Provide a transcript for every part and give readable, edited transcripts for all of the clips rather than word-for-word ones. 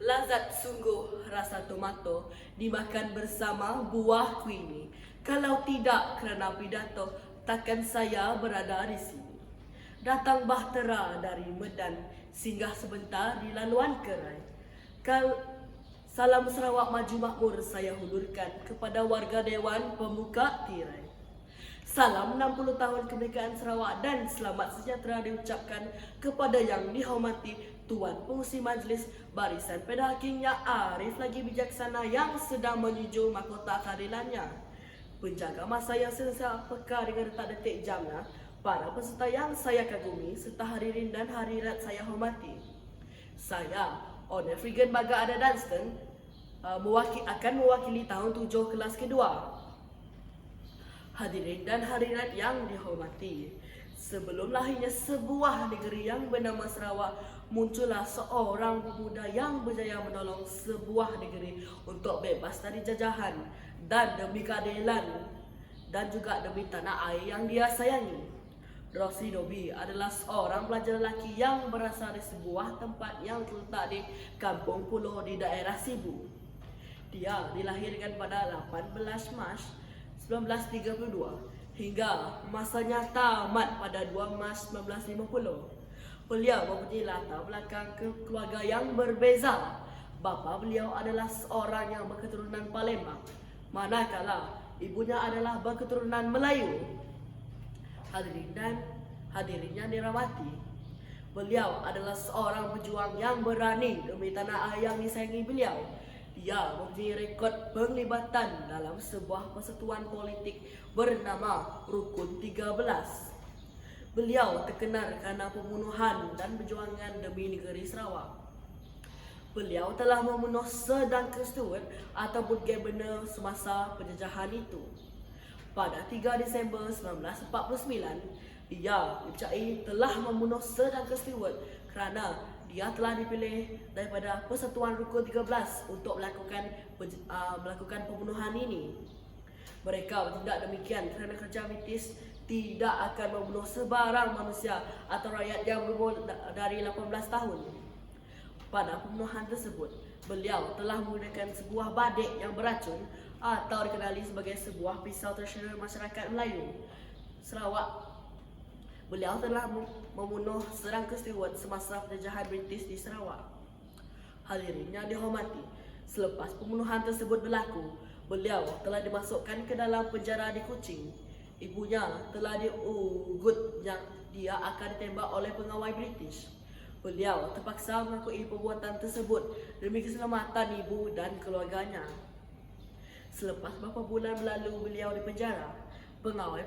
Lazat sungguh rasa tomato dimakan bersama buah kuini. Kalau tidak kerana pidato, takkan saya berada di sini. Datang bahtera dari Medan, singgah sebentar di laluan Kerai. Salam Sarawak Maju Makmur saya hulurkan kepada warga Dewan Pemuka Tirai. Salam 60 tahun kemerdekaan Sarawak dan selamat sejahtera diucapkan kepada yang dihormati Tuan Pengurusi Majlis Barisan Pedah Hakim yang arif lagi bijaksana yang sedang menuju mahkota keadilannya. Penjaga masa yang sentiasa peka dengan detak-detik jamnya, para peserta yang saya kagumi serta hadirin dan hadirat saya hormati. Saya, Honor Frigan Baga Ada Dunstan, akan mewakili tahun 7 kelas kedua. Hadirin dan hadirat yang dihormati, sebelum lahirnya sebuah negeri yang bernama Sarawak, muncullah seorang pemuda yang berjaya menolong sebuah negeri untuk bebas dari jajahan dan demi keadilan dan juga demi tanah air yang dia sayangi. Rosli Dobi adalah seorang pelajar lelaki yang berasal dari sebuah tempat yang terletak di Kampung Pulau di daerah Sibu. Dia dilahirkan pada 18 Mac 1932 hingga masanya tamat pada 2 Mac 1950. Beliau mempunyai latar belakang keluarga yang berbeza. Bapa beliau adalah seorang yang berketurunan Palembang, manakala ibunya adalah berketurunan Melayu. Hadirin dan hadirin yang dirahmati, beliau adalah seorang pejuang yang berani demi tanah air yang disayangi beliau. Dia mempunyai rekod penglibatan dalam sebuah persatuan politik bernama Rukun 13. Beliau terkenal kerana pembunuhan dan perjuangan demi negeri Sarawak. Beliau telah membunuh Sir Duncan Stewart ataupun Governor semasa penjajahan itu. Pada 3 Disember 1949, dia dicari telah membunuh Sir Duncan Stewart kerana dia telah dipilih daripada Persatuan Rukun 13 untuk melakukan pembunuhan ini. Mereka bertindak demikian kerana kerja British tidak akan membunuh sebarang manusia atau rakyat yang berumur dari 18 tahun. Pada pembunuhan tersebut, beliau telah menggunakan sebuah badik yang beracun atau dikenali sebagai sebuah pisau tradisional masyarakat Melayu Sarawak. Beliau telah membunuh Sir Duncan Stewart semasa penjajahan British di Sarawak. Hadirin yang dihormati, selepas pembunuhan tersebut berlaku, beliau telah dimasukkan ke dalam penjara di Kuching. Ibunya telah diugut yang dia akan ditembak oleh pengawal British. Beliau terpaksa mengakui perbuatan tersebut demi keselamatan ibu dan keluarganya. Selepas beberapa bulan berlalu beliau di penjara, pengawal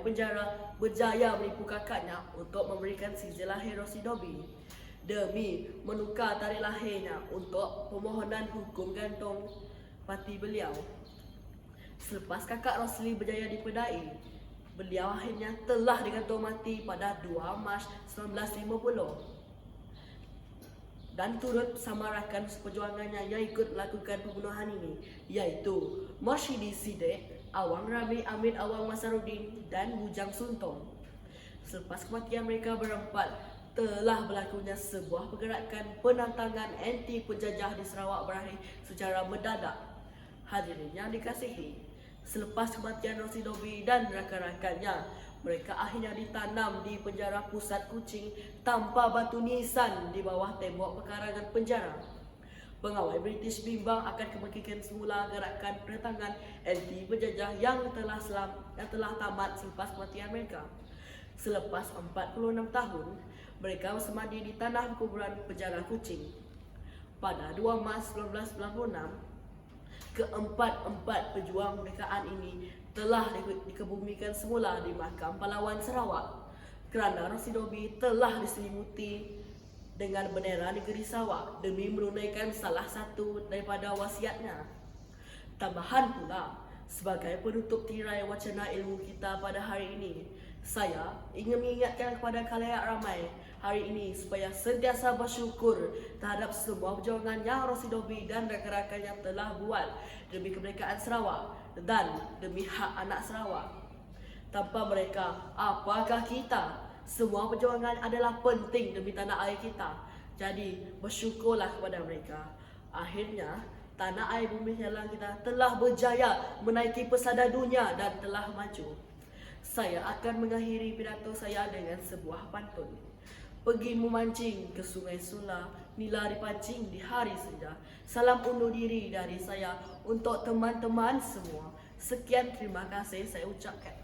penjara berjaya menipu kakaknya untuk memberikan sijil lahir Rosli Dobi demi menukar tarikh lahirnya untuk permohonan hukum gantung parti beliau. Selepas kakak Rosli berjaya dipedai, beliau akhirnya telah digantung mati pada 2 Mac 1950 dan turut samarakan perjuangannya yang ikut melakukan pembunuhan ini, iaitu Morshidi Sidek, Awang Rami Amit Awang Masarudin dan Bujang Suntong. Selepas kematian mereka berempat, telah berlakunya sebuah pergerakan penantangan anti penjajah di Sarawak berakhir secara mendadak. Hadirin yang dikasihi, selepas kematian Rosli Dobi dan rakan-rakannya, mereka akhirnya ditanam di penjara pusat Kuching tanpa batu nisan di bawah tembok pekarangan penjara. Pengawal British bimbang akan kemungkinan semula gerakan penentangan anti penjajah yang telah tamat selepas kematian mereka. Selepas 46 tahun, mereka bersemadi di tanah kuburan penjara Kuching. Pada 2 Mac 1996, keempat-empat pejuang kemerdekaan ini telah dikebumikan semula di Makam Pahlawan Sarawak kerana Rosli Dobi telah diselimuti dengan bendera negeri Sarawak demi menunaikan salah satu daripada wasiatnya. Tambahan pula, sebagai penutup tirai wacana ilmu kita pada hari ini, saya ingin mengingatkan kepada khalayak ramai hari ini supaya sentiasa bersyukur terhadap semua perjuangan yang Rosli Dobi dan rakan-rakannya telah buat demi kemerdekaan Sarawak dan demi hak anak Sarawak. Tanpa mereka, apakah kita? Semua perjuangan adalah penting demi tanah air kita. Jadi bersyukurlah kepada mereka. Akhirnya tanah air bumi Kelang kita telah berjaya menaiki pesada dunia dan telah maju. Saya akan mengakhiri pidato saya dengan sebuah pantun. Pergi memancing ke Sungai Sula, nila dipancing di hari senja. Salam undur diri dari saya untuk teman-teman semua. Sekian, terima kasih saya ucapkan.